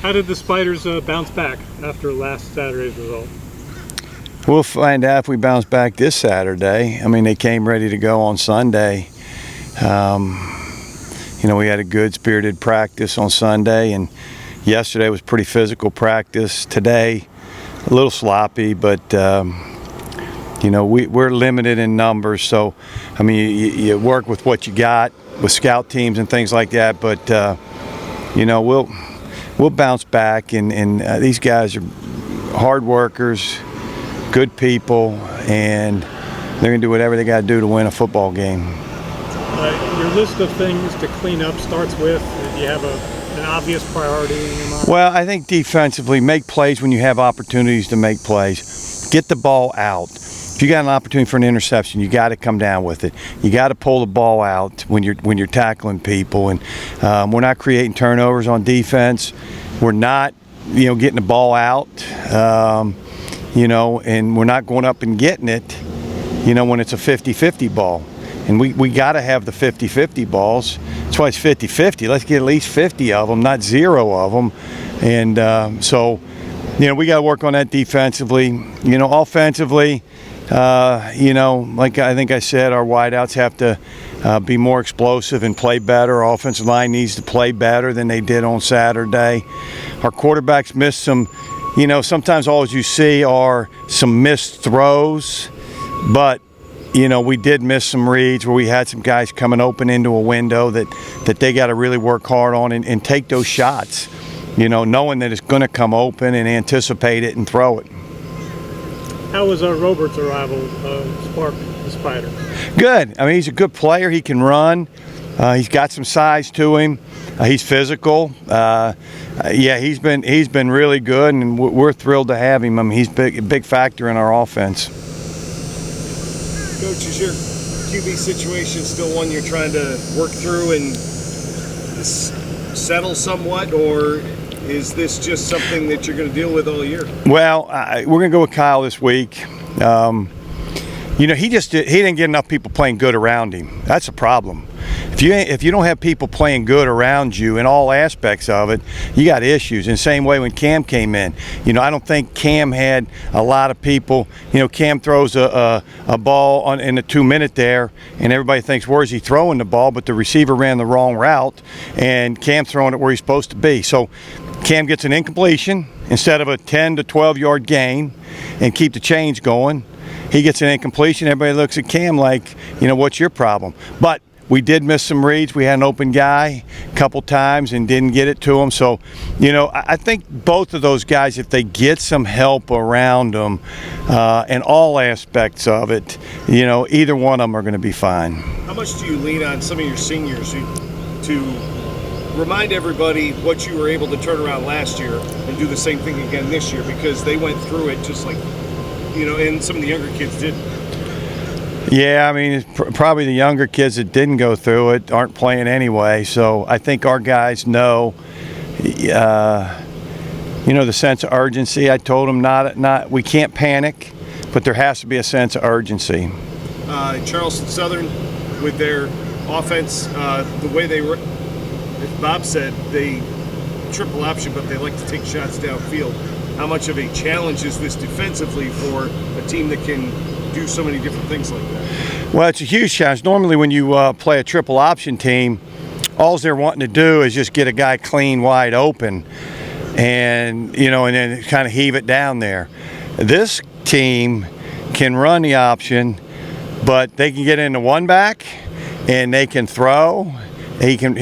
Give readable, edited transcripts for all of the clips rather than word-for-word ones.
How did the Spiders bounce back after last Saturday's result? We'll find out if we bounce back this Saturday. I mean, they came ready to go on Sunday. You know, we had a good spirited practice on Sunday, and yesterday was pretty physical practice. Today, a little sloppy, but you know, we're limited in numbers, so I mean, you work with what you got with scout teams and things like that. But you know, we'll bounce back, and these guys are hard workers, good people, and they're gonna do whatever they got to do to win a football game. Your list of things to clean up starts with, do you have an obvious priority in your mind? Well, I think defensively, make plays when you have opportunities to make plays. Get the ball out. If you got an opportunity for an interception, you got to come down with it. You got to pull the ball out when you're tackling people. And we're not creating turnovers on defense. We're not, you know, getting the ball out. You know, and we're not going up and getting it, you know, when it's a 50-50 ball. And we got to have the 50-50 balls. That's why it's 50-50. Let's get at least 50 of them, not 0 of them. And so, you know, we got to work on that defensively. You know, offensively, you know, like I think I said, our wideouts have to be more explosive and play better. Our offensive line needs to play better than they did on Saturday. Our quarterbacks missed some, you know, sometimes all you see are some missed throws, but you know, we did miss some reads where we had some guys coming open into a window that they got to really work hard on and take those shots, you know, knowing that it's going to come open and anticipate it and throw it. How was Robert's arrival spark the Spider? Good. I mean, he's a good player. He can run. He's got some size to him. He's physical. Yeah, he's been really good, and we're thrilled to have him. I mean, he's a big factor in our offense. Coach, is your QB situation still one you're trying to work through and settle somewhat, or is this just something that you're going to deal with all year? Well, we're going to go with Kyle this week. You know, he didn't get enough people playing good around him. That's a problem. If you don't have people playing good around you in all aspects of it, you got issues. In the same way when Cam came in, you know, I don't think Cam had a lot of people. You know, Cam throws a ball in the 2-minute there, and everybody thinks, where's he throwing the ball? But the receiver ran the wrong route, and Cam throwing it where he's supposed to be. So Cam gets an incompletion instead of a 10 to 12 yard gain and keep the change going. He gets an incompletion. Everybody looks at Cam like, you know, what's your problem? But we did miss some reads. We had an open guy a couple times and didn't get it to him. So, you know, I think both of those guys, if they get some help around them in all aspects of it, you know, either one of them are going to be fine. How much do you lean on some of your seniors to remind everybody what you were able to turn around last year and do the same thing again this year? Because they went through it just like, you know, and some of the younger kids didn't. Yeah, I mean, it's probably the younger kids that didn't go through it aren't playing anyway. So I think our guys know, you know, the sense of urgency. I told them we can't panic, but there has to be a sense of urgency. Charleston Southern, with their offense, the way they were, as Bob said, they triple option, but they like to take shots downfield. How much of a challenge is this defensively for a team that can do so many different things like that? Well, it's a huge challenge. Normally when you play a triple option team, all they're wanting to do is just get a guy clean wide open and, you know, and then kind of heave it down there. This team can run the option, but they can get into one back and they can throw. He can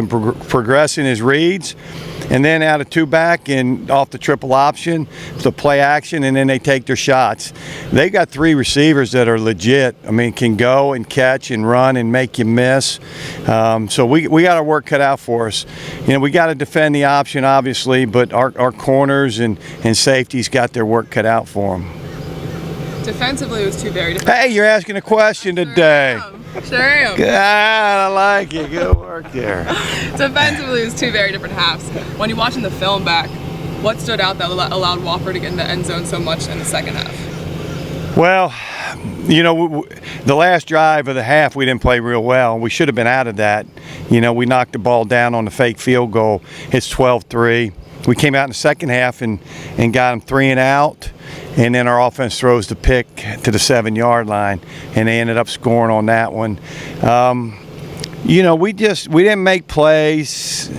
progress in his reads, and then out of 2 back and off the triple option, the play action, and then they take their shots. They got 3 receivers that are legit. I mean, can go and catch and run and make you miss. So we got our work cut out for us. You know, we got to defend the option, obviously, but our corners and safeties got their work cut out for them. Defensively, it was 2 very defensive. Hey, you're asking a question today. Sure am. God, I like it. Good work there. Defensively, it was 2 very different halves. When you're watching the film back, what stood out that allowed Wofford to get in the end zone so much in the second half? Well, you know, the last drive of the half, we didn't play real well. We should have been out of that. You know, we knocked the ball down on the fake field goal. It's 12-3. we came out in the second half and got them 3 and out, and then our offense throws the pick to the 7-yard line, and they ended up scoring on that one. You know, we didn't make plays.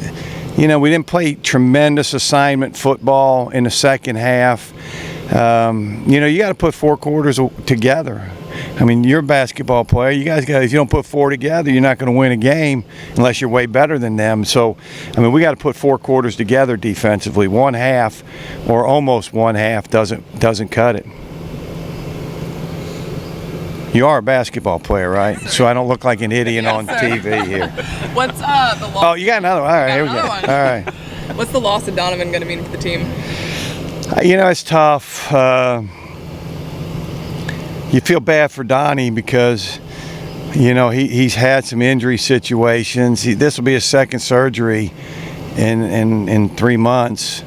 You know, we didn't play tremendous assignment football in the second half. You know, you got to put 4 quarters together. I mean, you're a basketball player. You guys got, if you don't put 4 together, you're not going to win a game unless you're way better than them. So, I mean, we got to put 4 quarters together defensively. 1 half or almost 1 half doesn't cut it. You are a basketball player, right? So I don't look like an idiot on TV here. What's the loss? Oh, you got another one. All right, here we go. One. All right. What's the loss of Donovan going to mean for the team? You know, it's tough. You feel bad for Donnie because, you know, he's had some injury situations. This will be his second surgery in 3 months.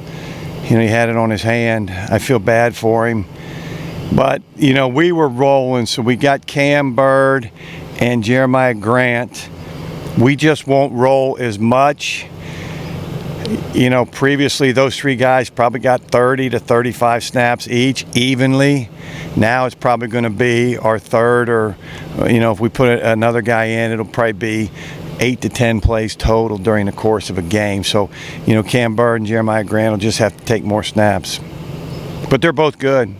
You know, he had it on his hand. I feel bad for him. But, you know, we were rolling, so we got Cam Bird and Jeremiah Grant. We just won't roll as much. You know, previously those 3 guys probably got 30 to 35 snaps each evenly. Now it's probably going to be our third, or, you know, if we put another guy in, it'll probably be 8 to 10 plays total during the course of a game. So, you know, Cam Bird and Jeremiah Grant will just have to take more snaps. But they're both good.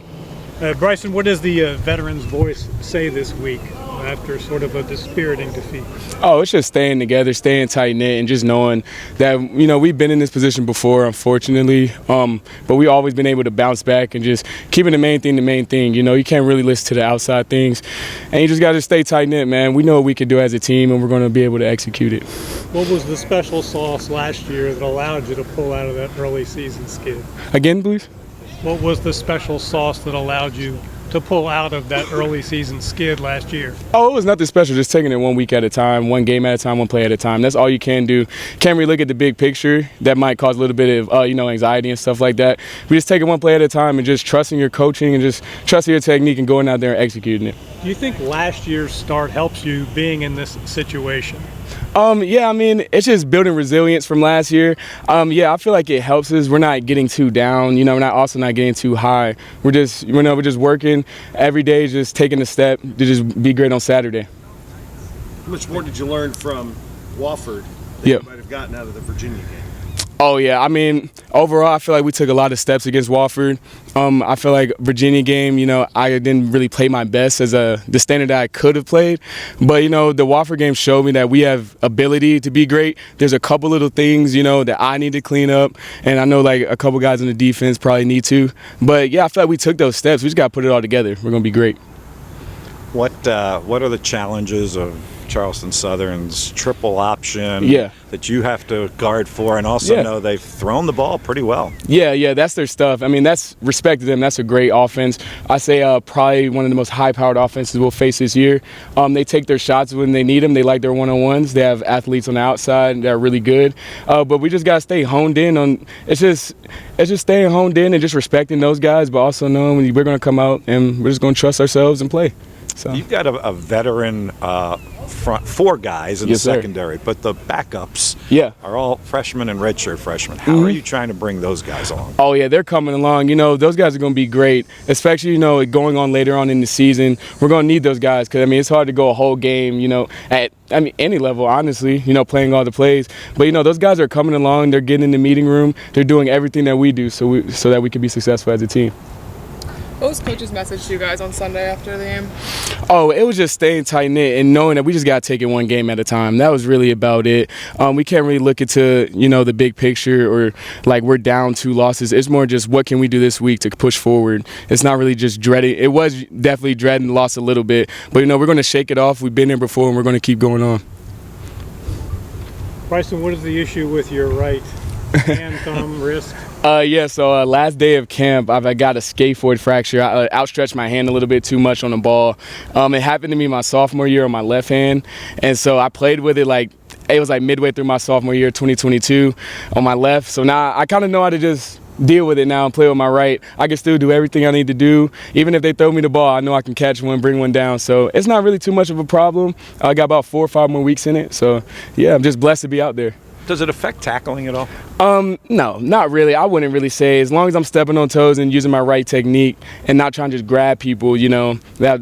Bryson, what does the veteran's voice say this week after sort of a dispiriting defeat? Oh, it's just staying together, staying tight-knit, and just knowing that, you know, we've been in this position before, unfortunately, but we've always been able to bounce back and just keeping the main thing. You know, you can't really listen to the outside things, and you just got to stay tight-knit, man. We know what we can do as a team, and we're going to be able to execute it. What was the special sauce last year that allowed you to pull out of that early season skid? Again, please? What was the special sauce that allowed you to pull out of that early season skid last year? Oh, it was nothing special, just taking it 1 week at a time, 1 game at a time, 1 play at a time. That's all you can do. Can't really look at the big picture. That might cause a little bit of, you know, anxiety and stuff like that. We just take it 1 play at a time and just trusting your coaching and just trusting your technique and going out there and executing it. Do you think last year's start helps you being in this situation? Yeah, I mean, it's just building resilience from last year. Yeah, I feel like it helps us. We're not getting too down, you know, we're not getting too high. We're just, you know, we're just working every day, just taking a step to just be great on Saturday. How much more did you learn from Wofford that you might have gotten out of the Virginia game? Oh, yeah. I mean, overall, I feel like we took a lot of steps against Wofford. I feel like Virginia game, you know, I didn't really play my best as the standard that I could have played. But, you know, the Wofford game showed me that we have ability to be great. There's a couple little things, you know, that I need to clean up. And I know, like, a couple guys in the defense probably need to. But, yeah, I feel like we took those steps. We just got to put it all together. We're going to be great. What are the challenges of Charleston Southern's triple option that you have to guard for, and also know they've thrown the ball pretty well? Yeah, that's their stuff. I mean, that's respect to them. That's a great offense. I say probably one of the most high-powered offenses we'll face this year. They take their shots when they need them. They like their one-on-ones. They have athletes on the outside that are really good. But we just got to stay honed in on it's just staying honed in and just respecting those guys, but also knowing we're going to come out and we're just going to trust ourselves and play. So. You've got a veteran front 4 guys in the secondary, but the backups are all freshmen and redshirt freshmen. How are you trying to bring those guys along? Oh, yeah, they're coming along. You know, those guys are going to be great, especially, you know, going on later on in the season. We're going to need those guys because, I mean, it's hard to go a whole game, you know, at any level, honestly, you know, playing all the plays. But, you know, those guys are coming along. They're getting in the meeting room. They're doing everything that we do so that we can be successful as a team. What was Coach's message to you guys on Sunday after the game? Oh, it was just staying tight-knit and knowing that we just got to take it 1 game at a time. That was really about it. We can't really look into, you know, the big picture or like we're down 2 losses. It's more just what can we do this week to push forward. It's not really just dreading. It was definitely dreading the loss a little bit. But, you know, we're going to shake it off. We've been there before, and we're going to keep going on. Bryson, what is the issue with your right hand, thumb, wrist? So last day of camp, I got a scaphoid fracture. I outstretched my hand a little bit too much on the ball. It happened to me my sophomore year on my left hand, and so I played with it it was like midway through my sophomore year, 2022, on my left. So now I kind of know how to just deal with it now and play with my right. I can still do everything I need to do. Even if they throw me the ball, I know I can catch one, bring one down. So it's not really too much of a problem. I got about 4 or 5 more weeks in it. So, yeah, I'm just blessed to be out there. Does it affect tackling at all? No, not really. I wouldn't really say. As long as I'm stepping on toes and using my right technique and not trying to just grab people, you know, that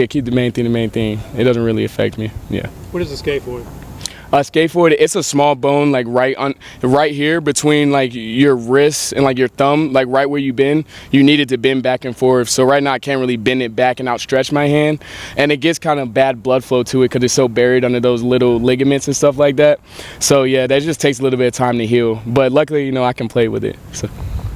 keep the main thing. It doesn't really affect me. Yeah. What is a scaphoid? Scaphoid, it's a small bone like right here between like your wrist and like your thumb, like right where you bend. You need it to bend back and forth. So right now I can't really bend it back and outstretch my hand, and it gets kind of bad blood flow to it because it's so buried under those little ligaments and stuff like that. So yeah, that just takes a little bit of time to heal. But luckily, you know, I can play with it. So.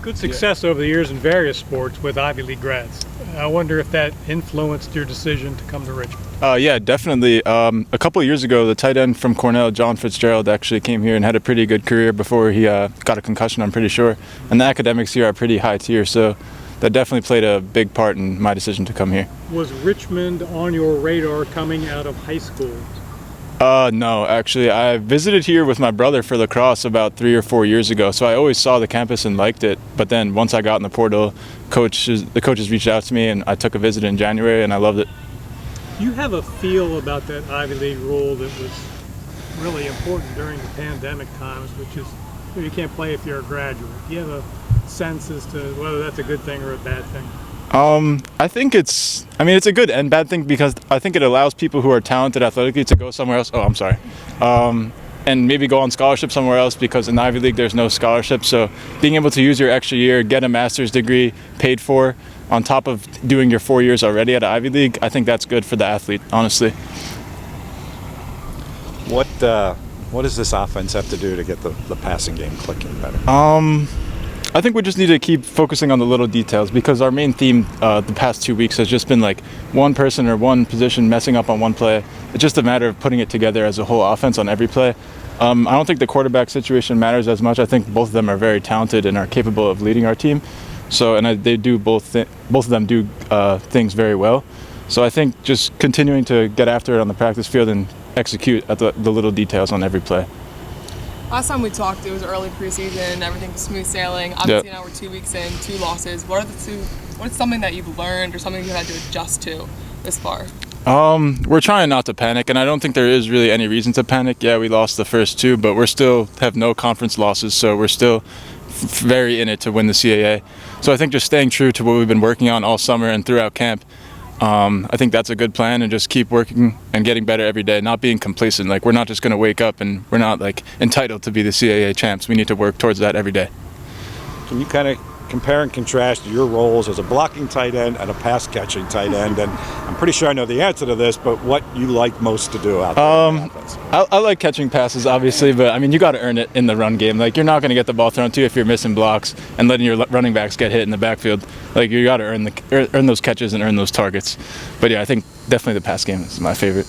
Good success over the years in various sports with Ivy League grads. I wonder if that influenced your decision to come to Richmond. Yeah, definitely. A couple of years ago, the tight end from Cornell, John Fitzgerald, actually came here and had a pretty good career before he got a concussion, I'm pretty sure. And the academics here are pretty high tier, so that definitely played a big part in my decision to come here. Was Richmond on your radar coming out of high school? No, actually, I visited here with my brother for lacrosse about 3 or 4 years ago, so I always saw the campus and liked it. But then once I got in the portal, the coaches reached out to me, and I took a visit in January, and I loved it. Do you have a feel about that Ivy League rule that was really important during the pandemic times, which is you can't play if you're a graduate? Do you have a sense as to whether that's a good thing or a bad thing? I think it's a good and bad thing because I think it allows people who are talented athletically to go somewhere else. Oh, I'm sorry. And maybe go on scholarship somewhere else because in the Ivy League there's no scholarship. So being able to use your extra year, get a master's degree paid for on top of doing your 4 years already at Ivy League, I think that's good for the athlete, honestly. What does this offense have to do to get the passing game clicking better? I think we just need to keep focusing on the little details because our main theme the past 2 weeks has just been like one person or one position messing up on one play. It's just a matter of putting it together as a whole offense on every play. I don't think the quarterback situation matters as much. I think both of them are very talented and are capable of leading our team. So, and they do both of them do things very well. So I think just continuing to get after it on the practice field and execute at the little details on every play. Last time we talked, it was early preseason, everything was smooth sailing. Obviously now we're 2 weeks in, 2 losses. What is something that you've learned or something you had to adjust to this far? We're trying not to panic, and I don't think there is really any reason to panic. Yeah, we lost the first 2, but we're still have no conference losses, so we're still very in it to win the CAA. So I think just staying true to what we've been working on all summer and throughout camp, I think that's a good plan, and just keep working and getting better every day, not being complacent. Like, we're not just going to wake up and we're not like entitled to be the CAA champs. We need to work towards that every day. Can you kind of compare and contrast your roles as a blocking tight end and a pass catching tight end? And I'm pretty sure I know the answer to this, but what you like most to do out there in the offense? I like catching passes, obviously, but I mean, you got to earn it in the run game. Like, you're not going to get the ball thrown to you if you're missing blocks and letting your running backs get hit in the backfield. Like, you got to earn those catches and earn those targets. But yeah, I think definitely the pass game is my favorite.